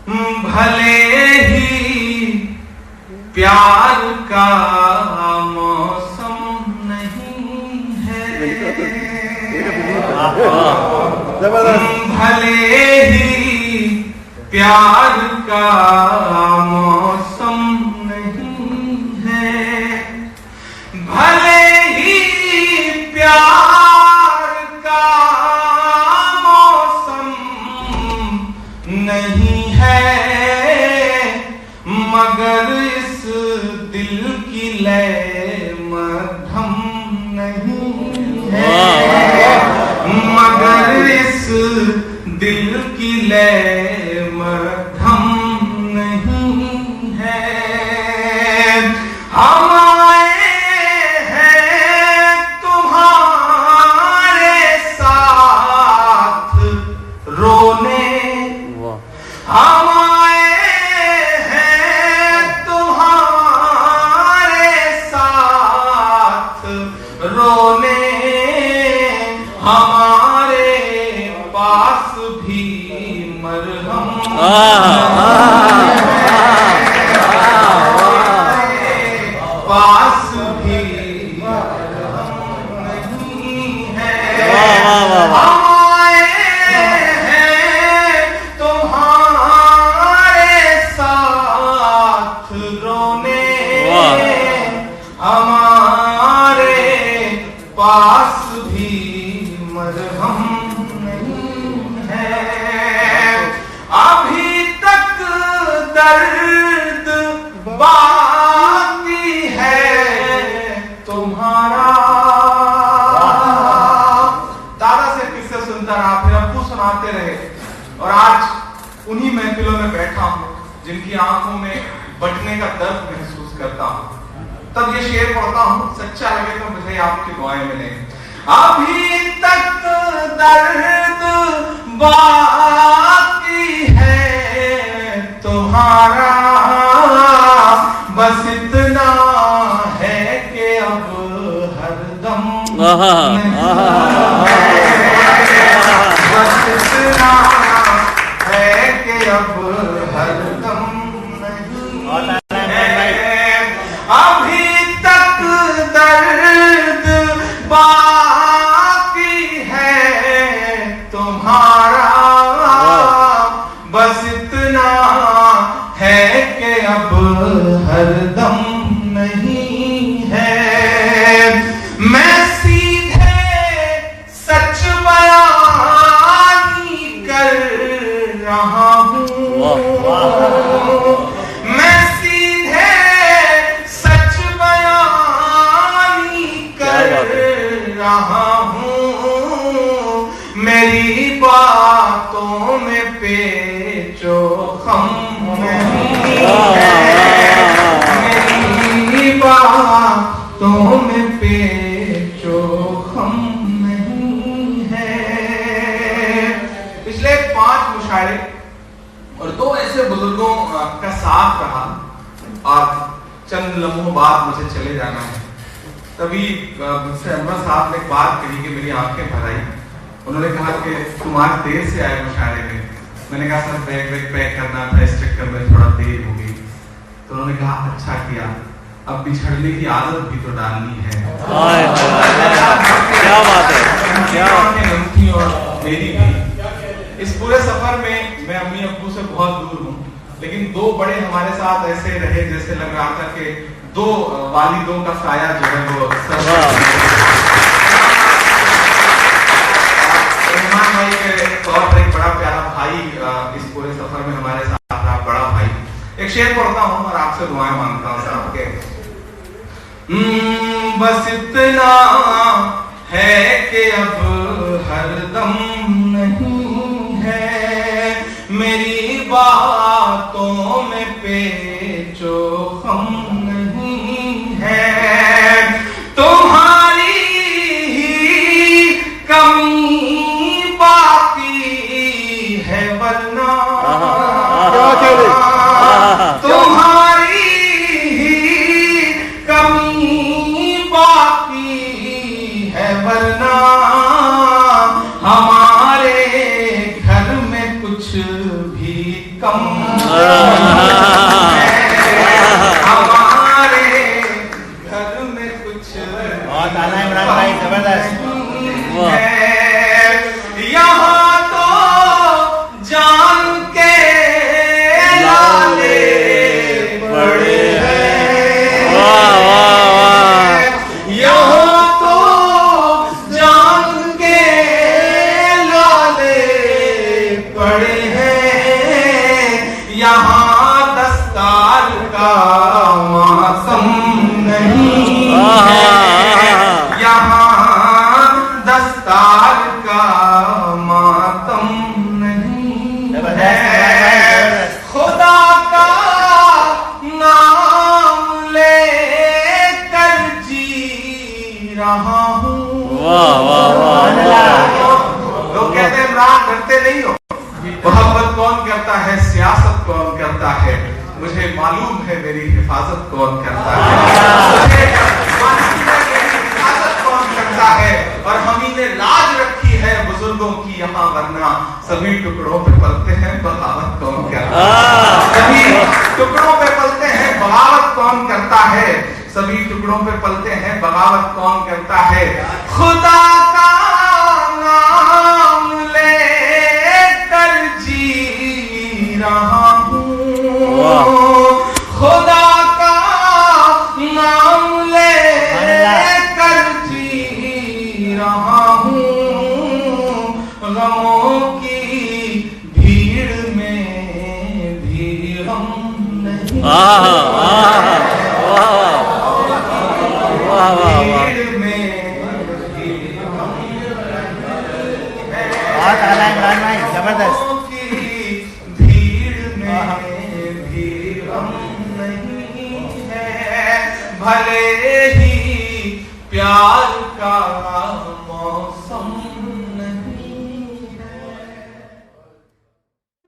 भले ही प्यार का मौसम नहीं है, भले ही प्यार का मौसम नहीं है, भले ही प्यार का मौसम नहीं है, मगर इस दिल की लय मध्यम नहीं है, मगर इस दिल की लय मध्यम नहीं है। हम आए हैं तुम्हारे साथ रोने, हम आए हैं तुम्हारे साथ रोने, हमारे पास भी मरहम पास भी मरहम नहीं है। हम आए हैं तुम्हारे साथ रोने, हमारे पास भी मरहम नहीं है। अभी तक दर्द बाकी है तुम्हारा। दादा से किस्से सुनता रहा, फिर अब्बू सुनाते रहे, और आज उन्हीं महफिलों में बैठा हूं जिनकी आंखों में बटने का दर्द महसूस करता हूं। तब ये शेर पढ़ता हूं, सच्चा लगे तो मुझे आपकी दुआएं मिले। अभी तक दर्द बाकी है तुम्हारा, बस इतना है कि अब हरदम बस इतना है कि अब हरदम नहीं है। अभी तक दर्द बाकी है तुम्हारा, बस इतना है कि अब हरदम नहीं है। मैं सीधे सच बयानी कर रहा हूँ, मैं सीधे सच बयानी कर रहा हूँ। मेरी बातों में पेचो खम नहीं है, मेरी बातों में पेचो खम नहीं है। पिछले 5 मुशायरे और 2 ऐसे बुजुर्गों का साथ रहा, और चंद लम्हों बाद मुझे चले जाना है। तभी मुझसे अनवर साहब ने एक बात कही कि मेरी आंखें भर आई। उन्होंने कहा कि तुम आज देर से आए मुशायरे में। मैंने कहा सर बैग पैक करना था, इस चक्कर में थोड़ा देर हो गई। तो उन्होंने कहा अच्छा किया, अब बिछड़ने की आदत भी तो डालनी है। क्या बात है, क्या गलती और मेरी भी। इस पूरे सफर में मैं अम्मी अब्बू से बहुत दूर हूँ, लेकिन 2 बड़े हमारे साथ ऐसे रहे जैसे लग रहा था कि 2 वालिदों का साया जो है वो रहमान भाई के तौर पर एक बड़ा प्यारा भाई इस पूरे सफर में हमारे साथ रहा, बड़ा भाई। एक शेर पढ़ता हूँ और आपसे दुआएं मांगता हूँ साहब के। बस इतना है कि अब हरदम नहीं है, मेरी बातों में पेचो खम नहीं है। तुम्हारी ही कमी बाकी है वरना, तुम्हारी ही कमी बाकी है वरना, हमारे घर में कुछ भी कम है। हमारे घर में कुछ बहुत आना है इमरान भाई, जबरदस्त। यहाँ तो जान के लाले पड़े हैं। यहाँ तो जान के लाले पड़े हैं। यहाँ दस्तार का मौसम नहीं है। यहाँ दस्तार का मातम नहीं है। खुदा का नाम ले कर जी रहा हूँ। लोग कहते हैं इमरान डरते नहीं हो। मोहब्बत कौन करता है, सियासत कौन करता है, मुझे मालूम है मेरी हिफाजत कौन करता है, मुझे मालूम है मेरी हिफाजत कौन करता है। और हम ही ने लाज रखी है बुजुर्गों की यहाँ, वरना सभी टुकड़ों पे पलते हैं बगावत कौन करता है। सभी टुकड़ों पे पलते हैं बगावत कौन करता है। सभी टुकड़ों पे पलते हैं बगावत कौन करता है। खुदा का नाम ले कर जी रहा हूँ। खुदा का नाम ले कर जी रहा हूँ। गमों की भीड़ में भी हम नहीं। भीड़ में भी हम बहुत आना है इमरान भाई, जबरदस्त। की भीड़ में भी हम नहीं है। भले